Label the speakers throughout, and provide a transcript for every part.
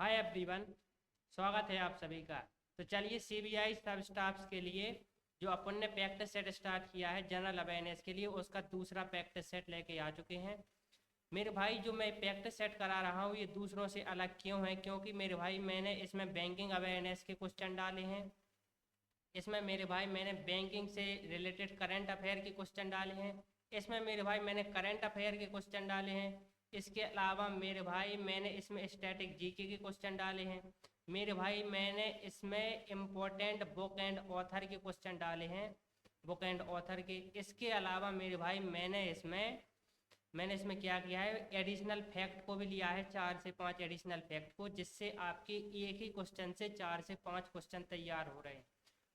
Speaker 1: Hi everyone, स्वागत है आप सभी का। तो चलिए सीबीआई सब स्टाफ्स के लिए जो अपन ने प्रैक्टिस सेट स्टार्ट किया है जनरल अवेयरनेस के लिए, उसका दूसरा प्रैक्टिस सेट लेके आ चुके हैं। मेरे भाई जो मैं प्रैक्टिस सेट करा रहा हूँ ये दूसरों से अलग क्यों है, क्योंकि मेरे भाई मैंने इसमें बैंकिंग अवेयरनेस के क्वेश्चन डाले हैं। इसमें मेरे भाई मैंने बैंकिंग से रिलेटेड करंट अफेयर के क्वेश्चन डाले हैं। इसमें मेरे भाई मैंने करंट अफेयर के क्वेश्चन डाले हैं। इसके अलावा मेरे भाई मैंने इसमें स्टैटिक जीके के क्वेश्चन डाले हैं। मेरे भाई मैंने इसमें इम्पोर्टेंट बुक एंड ऑथर के क्वेश्चन डाले हैं, बुक एंड ऑथर के। इसके अलावा मेरे भाई मैंने इसमें क्या किया है, एडिशनल फैक्ट को भी लिया है, 4 से 5 एडिशनल फैक्ट को, जिससे आपके एक ही क्वेश्चन से 4 से 5 क्वेश्चन तैयार हो रहे हैं।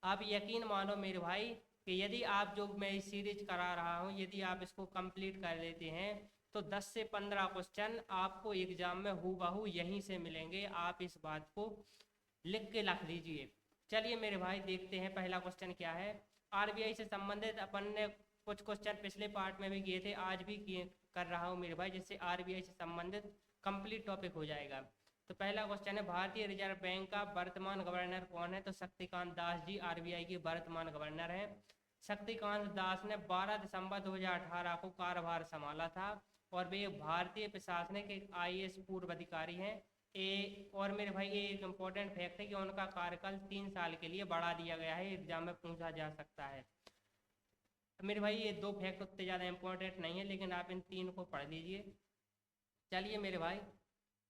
Speaker 1: आप यकीन मानो मेरे भाई कि यदि आप जो मैं इस सीरीज करा रहा हूँ यदि आप इसको कंप्लीट कर लेते हैं तो 10 से 15 क्वेश्चन आपको एग्जाम में हूबहू यहीं से मिलेंगे। आप इस बात को लिख के रख दीजिए। चलिए मेरे भाई देखते हैं पहला क्वेश्चन क्या है। आरबीआई से संबंधित अपन ने कुछ क्वेश्चन पिछले पार्ट में भी किए थे, आज भी कर रहा हूँ मेरे भाई, जिससे आरबीआई से संबंधित कंप्लीट टॉपिक हो जाएगा। तो पहला क्वेश्चन है, भारतीय रिजर्व बैंक का वर्तमान गवर्नर कौन है? तो शक्तिकांत दास जी आरबीआई के वर्तमान गवर्नर हैं। शक्तिकांत दास ने 12 दिसंबर 2018 को कार्यभार संभाला था और वे भारतीय प्रशासनिक एक आईएएस पूर्व अधिकारी हैं। और मेरे भाई ये एक इम्पोर्टेंट फैक्ट है कि उनका कार्यकाल 3 साल के लिए बढ़ा दिया गया है, एग्जाम में पूछा जा सकता है। मेरे भाई ये 2 फैक्ट उतने ज़्यादा इंपॉर्टेंट नहीं है, लेकिन आप इन 3 को पढ़ लीजिए। चलिए मेरे भाई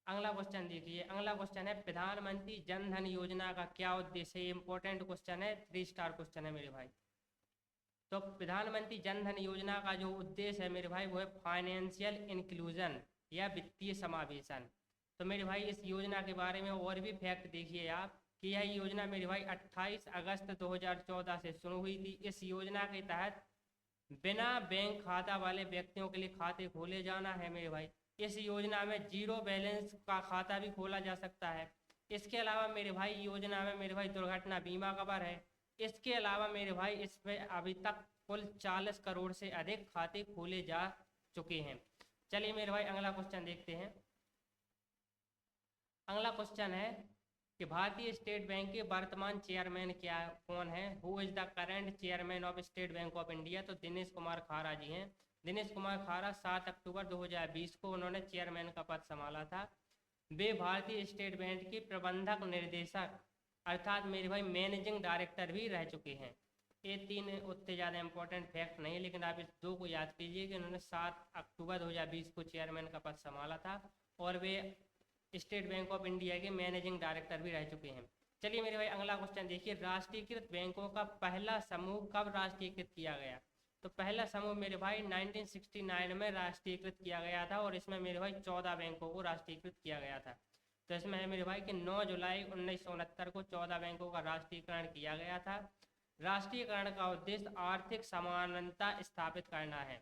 Speaker 1: अगला क्वेश्चन देखिए। अगला क्वेश्चन है, प्रधानमंत्री जन धन योजना का क्या उद्देश्य है? ये इंपॉर्टेंट क्वेश्चन है, 3 स्टार क्वेश्चन है मेरे भाई। तो प्रधानमंत्री जन धन योजना का जो उद्देश्य है मेरे भाई वो है फाइनेंशियल इंक्लूजन या वित्तीय समावेशन। तो मेरे भाई इस योजना के बारे में और भी फैक्ट देखिए आप कि यह योजना मेरे भाई 28 अगस्त 2014 से शुरू हुई थी। इस योजना के तहत बिना बैंक खाता वाले व्यक्तियों के लिए खाते खोले जाना है मेरे भाई। इस योजना में जीरो बैलेंस का खाता भी खोला जा सकता है। इसके अलावा मेरे भाई योजना में मेरे भाई दुर्घटना बीमा कवर है। इसके अलावा मेरे भाई इसमें अभी तक कुल 40 करोड़ से अधिक खाते खोले जा चुके हैं। चलिए मेरे भाई अगला क्वेश्चन देखते हैं। अगला क्वेश्चन है कि भारतीय स्टेट बैंक के वर्तमान चेयरमैन कौन है? Who is the current chairman of state bank of India? तो दिनेश कुमार खारा जी हैं। दिनेश कुमार खारा 7 अक्टूबर 2020 को उन्होंने चेयरमैन का पद संभाला था। वे भारतीय स्टेट बैंक के प्रबंधक निर्देशक अर्थात मेरे भाई मैनेजिंग डायरेक्टर भी रह चुके हैं। ये 3 उतने ज़्यादा इंपॉर्टेंट फैक्ट नहीं है, लेकिन आप इस 2 को याद कीजिए कि उन्होंने 7 अक्टूबर 2020 को चेयरमैन का पद संभाला था और वे स्टेट बैंक ऑफ इंडिया के मैनेजिंग डायरेक्टर भी रह चुके हैं। चलिए मेरे भाई अगला क्वेश्चन देखिए, राष्ट्रीयकृत बैंकों का पहला समूह कब राष्ट्रीयकृत किया गया? तो पहला समूह मेरे भाई 1969 में राष्ट्रीयकृत किया गया था और इसमें मेरे भाई 14 बैंकों को राष्ट्रीयकृत किया गया था। तो इसमें है मेरे भाई कि 9 जुलाई 1969 को 14 बैंकों का राष्ट्रीयकरण किया गया था। राष्ट्रीयकरण का उद्देश्य आर्थिक समानता स्थापित करना है।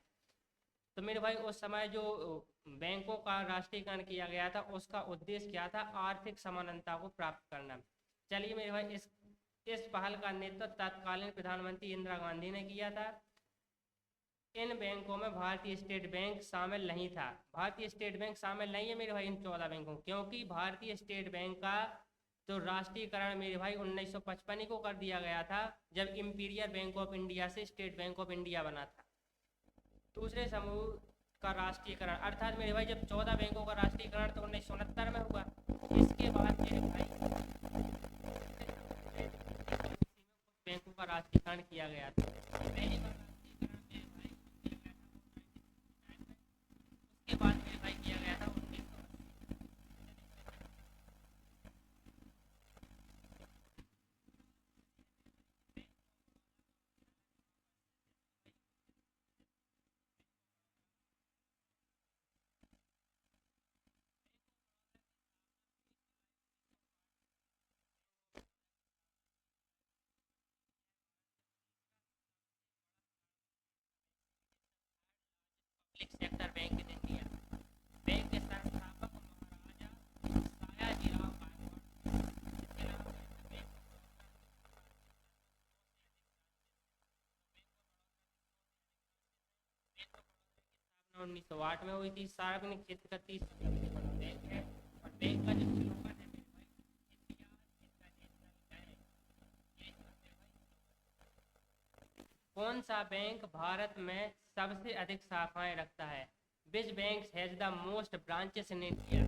Speaker 1: तो मेरे भाई उस समय जो बैंकों का राष्ट्रीयकरण किया गया था उसका उद्देश्य क्या था? आर्थिक समानता को प्राप्त करना। चलिए मेरे भाई इस पहल का नेतृत्व तत्कालीन प्रधानमंत्री इंदिरा गांधी ने किया था। इन बैंकों में भारतीय स्टेट बैंक शामिल नहीं था। भारतीय स्टेट बैंक शामिल नहीं है मेरे भाई इन 14 बैंकों, क्योंकि भारतीय स्टेट बैंक का तो राष्ट्रीयकरण मेरे भाई 1955 को कर दिया गया था, जब इंपीरियल बैंक ऑफ इंडिया से स्टेट बैंक ऑफ इंडिया बना था। दूसरे समूह का राष्ट्रीयकरण अर्थात मेरे भाई जब 14 बैंकों का राष्ट्रीयकरण तो 1969 में हुआ। इसके बाद मेरे भाई बैंकों का राष्ट्रीयकरण किया गया था। पहली बार राष्ट्रीयकरण मेरे भाई उसके बाद मेरे भाई किया गया था 19 public sector bank in India. Bank के संस्थापक महाराजा सयाजीराव गायकवाड़। 1908 में हुई थी। सार्वजनिक क्षेत्र का 30% बैंक है और बैंक का जो स्लोगन है कौन सा बैंक भारत में सबसे अधिक शाखाएं रखता है? Which bank has the most branches in India?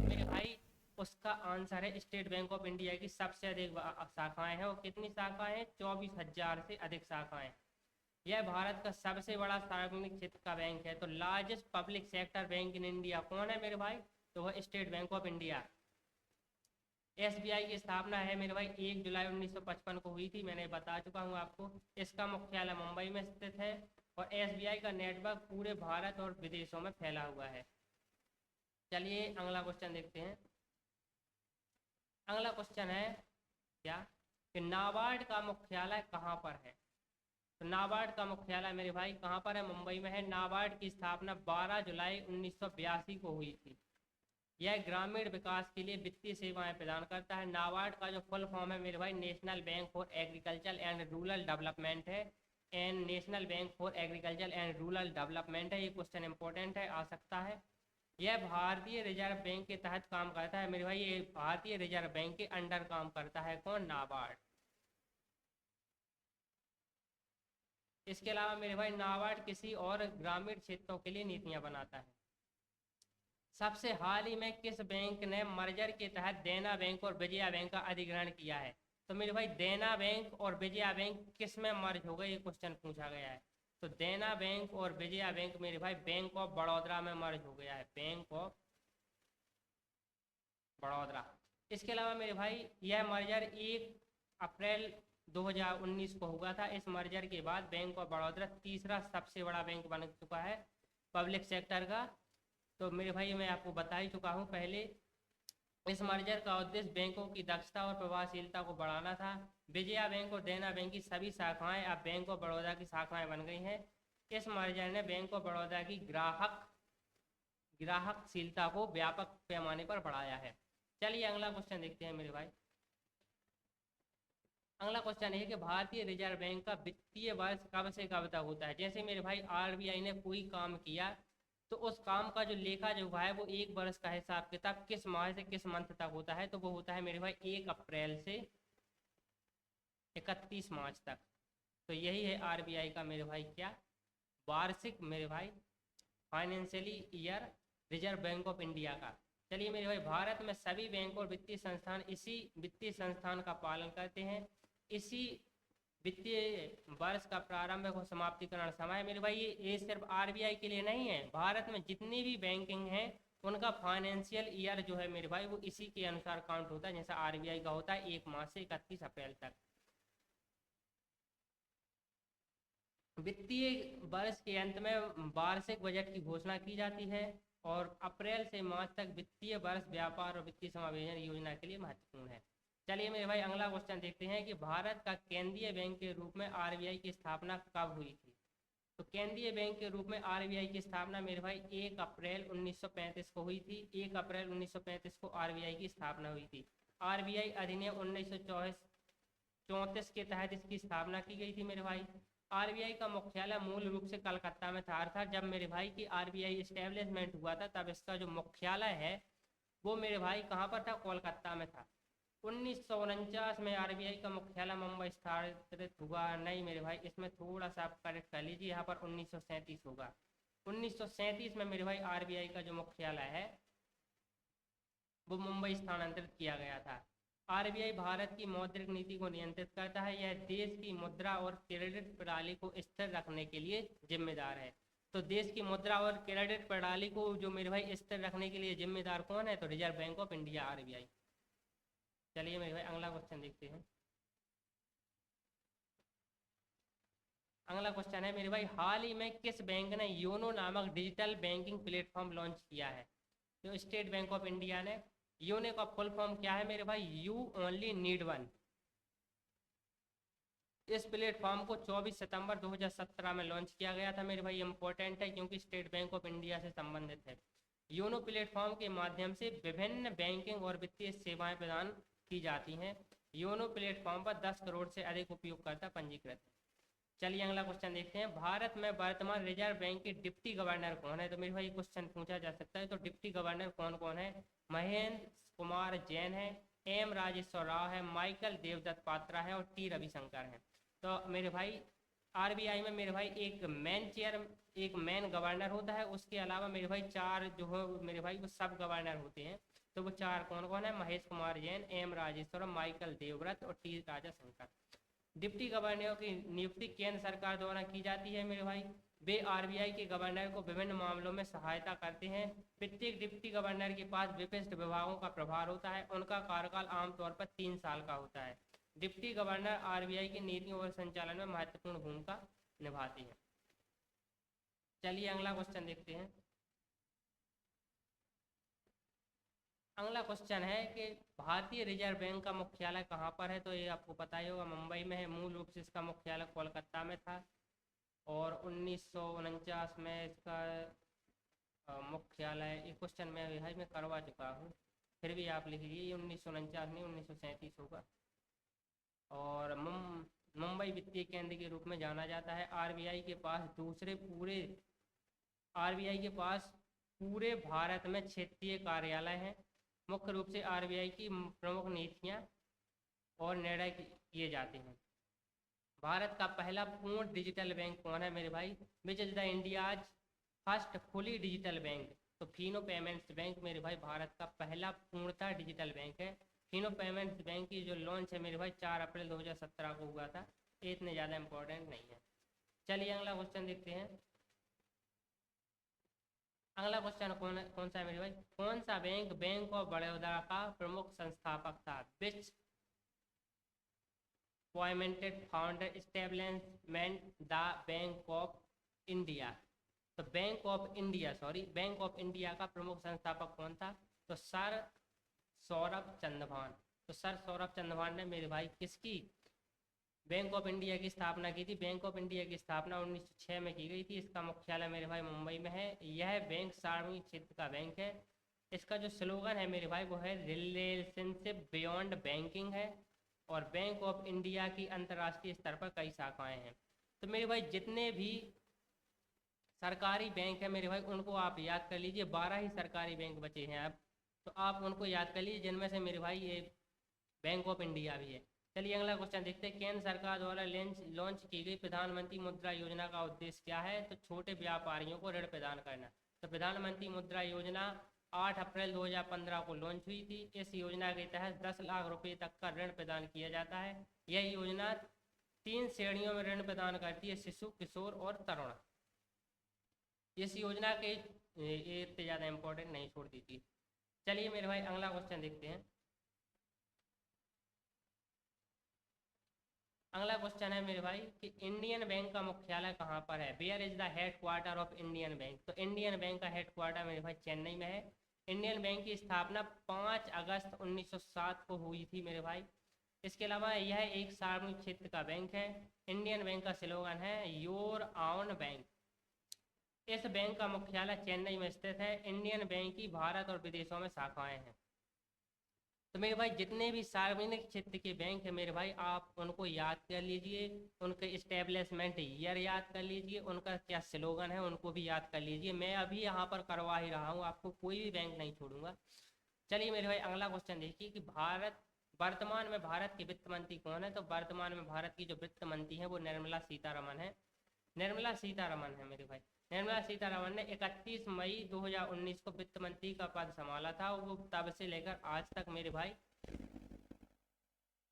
Speaker 1: मेरे भाई उसका आंसर है स्टेट बैंक ऑफ इंडिया की सबसे अधिक शाखाएं हैं। और कितनी शाखाएं हैं? 24,000 से अधिक शाखाएं। यह भारत का सबसे बड़ा सार्वजनिक क्षेत्र का बैंक है। तो largest public sector bank in India कौन है मेरे भाई? तो वह state bank of India. SBI की स्थापना है मेरे भाई 1 जुलाई 1955 को हुई थी, मैंने बता चुका हूँ आपको। इसका मुख्यालय मुंबई में स्थित है और एसबीआई का नेटवर्क पूरे भारत और विदेशों में फैला हुआ है। चलिए अगला क्वेश्चन देखते हैं। अगला क्वेश्चन है क्या कि नाबार्ड का मुख्यालय कहाँ पर है? तो नाबार्ड का मुख्यालय मेरे भाई कहाँ पर है? मुंबई में है। नाबार्ड की स्थापना 12 जुलाई 1982 को हुई थी। यह ग्रामीण विकास के लिए वित्तीय सेवाएं प्रदान करता है। नाबार्ड का जो फुल फॉर्म है मेरे भाई national bank for agriculture and rural development है। And national bank for agriculture and rural development है। ये क्वेश्चन इंपॉर्टेंट है, आ सकता है। यह भारतीय रिजर्व बैंक के तहत काम करता है मेरे भाई। ये भारतीय रिजर्व बैंक के अंडर काम करता है। कौन? नाबार्ड। इसके अलावा मेरे भाई नाबार्ड किसी और ग्रामीण क्षेत्रों के लिए नीतियां बनाता है। सबसे हाल ही में किस बैंक ने मर्जर के तहत देना बैंक और विजया बैंक का अधिग्रहण किया है? तो मेरे भाई देना बैंक और विजया बैंक किस में मर्ज हो गए, ये क्वेश्चन पूछा गया है। तो देना बैंक और विजया बैंक मेरे भाई बैंक ऑफ बड़ौदा में मर्ज हो गया है। Bank of Baroda. इसके अलावा मेरे भाई यह मर्जर 1 अप्रैल 2019 को हुआ था। इस मर्जर के बाद बैंक ऑफ बड़ौदा तीसरा सबसे बड़ा बैंक बन चुका है पब्लिक सेक्टर का। तो मेरे भाई मैं आपको बता ही चुका हूँ पहले। इस मर्जर का उद्देश्य बैंकों की दक्षता और प्रभावशीलता को बढ़ाना था। विजया बैंक और देना बैंक की सभी शाखाएं अब बैंक ऑफ बड़ौदा की शाखाएं बन गई हैं। इस मर्जर ने बैंक ऑफ बड़ौदा की ग्राहकशीलता को व्यापक पैमाने पर बढ़ाया है। चलिए अगला क्वेश्चन देखते हैं मेरे भाई। अगला क्वेश्चन है कि भारतीय रिजर्व बैंक का वित्तीय वर्ष कब से कब तक होता है? जैसे मेरे भाई आरबीआई ने कोई काम किया तो उस काम का जो लेखा जोखा है वो 1 वर्ष का हिसाब किताब किस माह से किस मंथ तक होता है? तो वो होता है मेरे भाई 1 अप्रैल से 31 मार्च तक। तो यही है आरबीआई का मेरे भाई क्या वार्षिक मेरे भाई financially year reserve bank of India का। चलिए मेरे भाई भारत में सभी बैंक और वित्तीय संस्थान इसी वित्तीय संस्थान का पालन करते हैं। इसी वित्तीय वर्ष का प्रारंभ और समाप्तिकरण समय मेरे भाई ये सिर्फ आरबीआई के लिए नहीं है। भारत में जितनी भी बैंकिंग है उनका फाइनेंशियल ईयर जो है मेरे भाई वो इसी के अनुसार काउंट होता है। जैसा आरबीआई का होता है 1 मार्च से 31 अप्रैल तक। वित्तीय वर्ष के अंत में वार्षिक बजट की घोषणा की जाती है और अप्रैल से मार्च तक वित्तीय वर्ष व्यापार और वित्तीय समावेशन योजना के लिए महत्वपूर्ण है। चलिए मेरे भाई अगला क्वेश्चन देखते हैं कि भारत का केंद्रीय बैंक के रूप में आरबीआई की स्थापना कब हुई थी? तो केंद्रीय बैंक के रूप में आरबीआई की स्थापना मेरे भाई 1 अप्रैल 1935 को हुई थी। 1 अप्रैल 1935 को आरबीआई की स्थापना हुई थी। आरबीआई अधिनियम 1934 के तहत इसकी स्थापना की गई थी मेरे भाई। आरबीआई का मुख्यालय मूल रूप से कलकत्ता में था। अर्थात जब मेरे भाई की आरबीआई एस्टेब्लिशमेंट हुआ था तब इसका जो मुख्यालय है वो मेरे भाई कहाँ पर था? कोलकाता में था। 1949 में आरबीआई का मुख्यालय मुंबई स्थापित हुआ। नहीं मेरे भाई इसमें थोड़ा सा आप करेक्ट कर लीजिए, यहाँ पर 1937 होगा। 1937 में मेरे भाई आरबीआई का जो मुख्यालय है वो मुंबई स्थानांतरित किया गया था। आरबीआई भारत की मौद्रिक नीति को नियंत्रित करता है। यह देश की मुद्रा और क्रेडिट प्रणाली को स्थिर रखने के लिए जिम्मेदार है। तो देश की मुद्रा और क्रेडिट प्रणाली को जो मेरे भाई स्थिर रखने के लिए जिम्मेदार कौन है? तो reserve bank of India RBI. चलिए मेरे भाई अगला क्वेश्चन देखते हैं। अगला क्वेश्चन है मेरे भाई हाल ही में किस बैंक ने योनो नामक डिजिटल बैंकिंग प्लेटफॉर्म लॉन्च किया है? तो स्टेट बैंक ऑफ इंडिया ने। योनो का फुल फॉर्म क्या है मेरे भाई? You only need one. इस प्लेटफॉर्म को 24 सितंबर 2017 में लॉन्च किया गया था मेरे भाई। इंपॉर्टेंट है क्योंकि स्टेट बैंक ऑफ इंडिया से संबंधित है। योनो प्लेटफॉर्म के माध्यम से विभिन्न बैंकिंग और वित्तीय सेवाएं प्रदान की जाती हैं। योनो प्लेटफॉर्म पर 10 करोड़ से अधिक उपयोगकर्ता पंजीकृत हैं। चलिए अगला क्वेश्चन देखते हैं। भारत में वर्तमान रिजर्व बैंक के डिप्टी गवर्नर कौन है? तो मेरे भाई क्वेश्चन पूछा जा सकता है। तो डिप्टी गवर्नर कौन कौन है? महेंद्र कुमार जैन है, एम राजेश्वर राव है, माइकल देवदत्त पात्रा है और टी रविशंकर है। तो मेरे भाई आरबीआई में मेरे भाई एक मेन गवर्नर होता है, उसके अलावा मेरे भाई 4 जो हो मेरे भाई वो सब गवर्नर होते हैं। तो वो 4 कौन कौन है? महेश कुमार जैन, एम राजेश्वरम, माइकल देवव्रत और टी राजा शंकर। डिप्टी गवर्नरों की नियुक्ति केंद्र सरकार द्वारा की जाती है मेरे भाई। वे आरबीआई के गवर्नर को विभिन्न मामलों में सहायता करते हैं। प्रत्येक डिप्टी गवर्नर के पास विशिष्ट विभागों का प्रभार होता है। उनका कार्यकाल आमतौर पर 3 साल का होता है। डिप्टी गवर्नर आरबीआई की नीतियों और संचालन में महत्वपूर्ण भूमिका निभाते हैं। चलिए अगला क्वेश्चन देखते हैं। अगला क्वेश्चन है कि भारतीय रिजर्व बैंक का मुख्यालय कहाँ पर है? तो ये आपको पता ही होगा, मुंबई में है। मूल रूप से इसका मुख्यालय कोलकाता में था और 1949 में इसका मुख्यालय, ये क्वेश्चन मैं करवा चुका हूँ, फिर भी आप लिख लीजिए, 1949 नहीं 1937 होगा। और मुंबई वित्तीय केंद्र के रूप में जाना जाता है। आरबीआई के पास पूरे भारत में क्षेत्रीय कार्यालय हैं। मुख्य रूप से आरबीआई की प्रमुख नीतियाँ और निर्णय किए जाते हैं। भारत का पहला पूर्ण डिजिटल बैंक कौन है मेरे भाई? Which is the India's first fully digital bank? तो फिनो पेमेंट्स बैंक मेरे भाई भारत का पहला पूर्णतः डिजिटल बैंक है। फिनो पेमेंट्स बैंक की जो लॉन्च है मेरे भाई 4 अप्रैल 2017 को हुआ था। ये इतने ज़्यादा इंपॉर्टेंट नहीं है। चलिए अगला क्वेश्चन देखते हैं। अगला क्वेश्चन कौन सा है मेरे भाई? कौन सा बैंक बैंक ऑफ बड़ौदा का प्रमुख संस्थापक था? विच appointed founder establishment the bank of India? तो बैंक ऑफ इंडिया का प्रमुख संस्थापक कौन था? तो सर सौरभ चंद्रभान। तो सर सौरभ चंद्रभान ने मेरे भाई किसकी बैंक ऑफ इंडिया की स्थापना की थी? बैंक ऑफ इंडिया की स्थापना 1906 में की गई थी। इसका मुख्यालय मेरे भाई मुंबई में है। यह बैंक सार्वजनिक क्षेत्र का बैंक है। इसका जो स्लोगन है मेरे भाई वो है रिलेशनशिप बियॉन्ड बैंकिंग है। और बैंक ऑफ इंडिया की अंतर्राष्ट्रीय स्तर पर कई शाखाएं हैं। तो मेरे भाई जितने भी सरकारी बैंक है मेरे भाई उनको आप याद कर लीजिए। 12 ही सरकारी बैंक बचे हैं अब, तो आप उनको याद कर लीजिए, जिनमें से मेरे भाई ये बैंक ऑफ इंडिया भी है। चलिए अगला क्वेश्चन देखते हैं। केंद्र सरकार द्वारा लॉन्च की गई प्रधानमंत्री मुद्रा योजना का उद्देश्य क्या है? तो छोटे व्यापारियों को ऋण प्रदान करना। तो प्रधानमंत्री मुद्रा योजना 8 अप्रैल 2015 को लॉन्च हुई थी। इस योजना के तहत 10 लाख रुपए तक का ऋण प्रदान किया जाता है। यह योजना 3 श्रेणियों में ऋण प्रदान करती है: शिशु, किशोर और तरुण। इस योजना के ये इतने ज़्यादा इंपॉर्टेंट नहीं, छोड़ दीजिए। चलिए मेरे भाई अगला क्वेश्चन देखते हैं। अगला क्वेश्चन है मेरे भाई कि इंडियन बैंक का मुख्यालय कहाँ पर है? Where is the headquarter of Indian Bank? तो इंडियन बैंक का हेड क्वार्टर मेरे भाई चेन्नई में है। इंडियन बैंक की स्थापना 5 अगस्त 1907 को हुई थी मेरे भाई। इसके अलावा यह एक सार्वजनिक क्षेत्र का बैंक है। इंडियन बैंक का स्लोगन है योर ऑन बैंक। इस बैंक का मुख्यालय चेन्नई में स्थित है। इंडियन बैंक की भारत और विदेशों में शाखाएं हैं। तो मेरे भाई जितने भी सार्वजनिक क्षेत्र के बैंक है मेरे भाई आप उनको याद कर लीजिए, उनके इस्टेब्लिशमेंट ईयर याद कर लीजिए, उनका क्या स्लोगन है उनको भी याद कर लीजिए। मैं अभी यहाँ पर करवा ही रहा हूँ, आपको कोई भी बैंक नहीं छोड़ूंगा। चलिए मेरे भाई अगला क्वेश्चन देखिए कि वर्तमान में भारत के वित्त मंत्री कौन है? तो वर्तमान में भारत की जो वित्त मंत्री है वो निर्मला सीतारमण है। निर्मला सीतारमण है मेरे भाई। निर्मला सीतारमण ने 31 मई 2019 को वित्त मंत्री का पद संभाला था। वो तब से लेकर आज तक मेरे भाई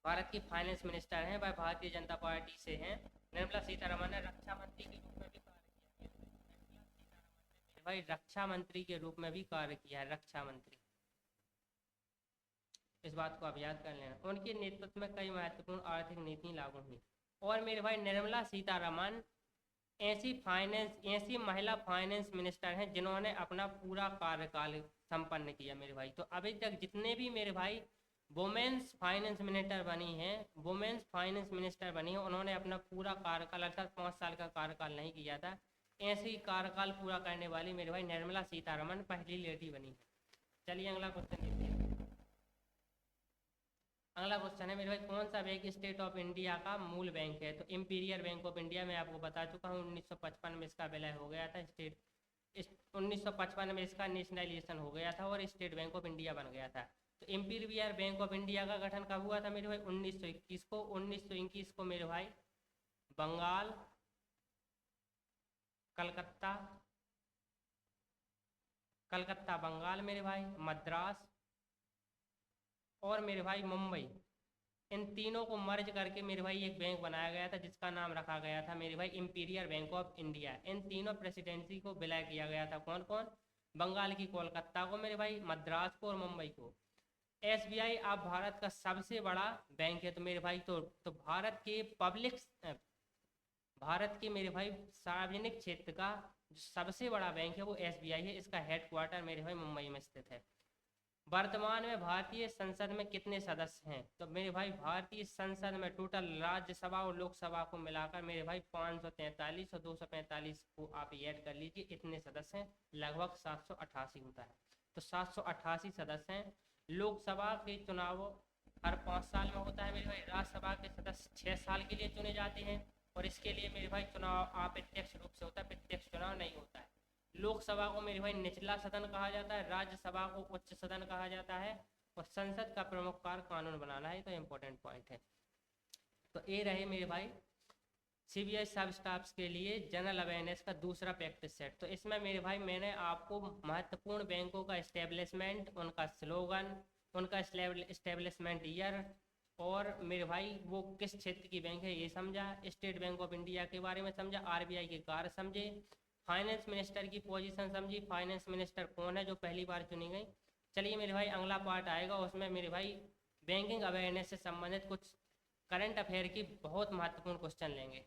Speaker 1: भारत की फाइनेंस मिनिस्टर हैं, वह भारतीय जनता पार्टी से हैं। निर्मला सीतारमण ने रक्षा मंत्री के रूप में भी कार्य किया है। मेरे भाई रक्षा मंत्री के रूप में भी कार्य किया है, रक्षा मंत्री। इस बात को आप याद कर लेना। उनके नेतृत्व में कई महत्वपूर्ण आर्थिक नीति लागू हुई। और मेरे भाई निर्मला सीतारमण ऐसी महिला फाइनेंस मिनिस्टर हैं जिन्होंने अपना पूरा कार्यकाल संपन्न किया मेरे भाई। तो अभी तक जितने भी मेरे भाई वुमेन्स फाइनेंस मिनिस्टर बनी है उन्होंने अपना पूरा कार्यकाल अर्थात 5 साल का कार्यकाल नहीं किया था। ऐसे ही कार्यकाल पूरा करने वाली मेरे भाई निर्मला सीतारमण पहली लेडी बनी है। चलिए अगला क्वेश्चन देखते हैं। अगला क्वेश्चन है मेरे भाई कौन सा बैंक स्टेट ऑफ इंडिया का मूल बैंक है? तो इंपीरियल बैंक ऑफ इंडिया मैं आपको बता चुका हूँ, 1955 में इसका विलय हो गया था। 1955 में इसका नेशनलाइजेशन हो गया था और स्टेट बैंक ऑफ इंडिया बन गया था। तो इंपीरियल बैंक ऑफ इंडिया का गठन कब हुआ था मेरे भाई? 1921 को। 1921 को मेरे भाई बंगाल कलकत्ता, कलकत्ता बंगाल मेरे भाई, मद्रास और मेरे भाई मुंबई, इन तीनों को मर्ज करके मेरे भाई एक बैंक बनाया गया था जिसका नाम रखा गया था मेरे भाई इंपीरियल बैंक ऑफ इंडिया। इन तीनों प्रेसिडेंसी को विलय किया गया था। कौन कौन? बंगाल की कोलकाता को मेरे भाई, मद्रास को और मुंबई को। एसबीआई अब भारत का सबसे बड़ा बैंक है। तो मेरे भाई तो भारत के पब्लिक, भारत के मेरे भाई सार्वजनिक क्षेत्र का जो सबसे बड़ा बैंक है वो एसबीआई है। इसका हेडक्वार्टर मेरे भाई मुंबई में स्थित है। वर्तमान में भारतीय संसद में कितने सदस्य हैं? तो मेरे भाई भारतीय संसद में टोटल राज्यसभा और लोकसभा को मिलाकर मेरे भाई 543 और 245 को आप ऐड कर लीजिए, इतने सदस्य हैं। लगभग 788 होता है। तो 788 सदस्य हैं। लोकसभा के चुनाव हर 5 साल में होता है मेरे भाई। राज्यसभा के सदस्य 6 साल के लिए चुने जाते हैं और इसके लिए मेरे भाई चुनाव अप्रत्यक्ष रूप से होता है, प्रत्यक्ष चुनाव नहीं होता है। लोकसभा को मेरे भाई निचला सदन कहा जाता है, राज्यसभा को उच्च सदन कहा जाता है और संसद का प्रमुख कार्य कानून बनाना है। तो इम्पोर्टेंट पॉइंट है। तो ये रहे मेरे भाई सीबीआई सब स्टाफ्स के लिए जनरल अवेयरनेस का दूसरा प्रैक्टिस सेट। तो इसमें मेरे भाई मैंने आपको महत्वपूर्ण बैंकों का इस्टेब्लिशमेंट, उनका स्लोगन, उनका इस्टेब्लिशमेंट ईयर और मेरे भाई वो किस क्षेत्र की बैंक है ये समझा। स्टेट बैंक ऑफ इंडिया के बारे में समझा, आरबीआई के कार्य समझे, फाइनेंस मिनिस्टर की पोजीशन समझी, फाइनेंस मिनिस्टर कौन है जो पहली बार चुनी गई। चलिए मेरे भाई अगला पार्ट आएगा, उसमें मेरे भाई बैंकिंग अवेयरनेस से संबंधित कुछ करंट अफेयर की बहुत महत्वपूर्ण क्वेश्चन लेंगे।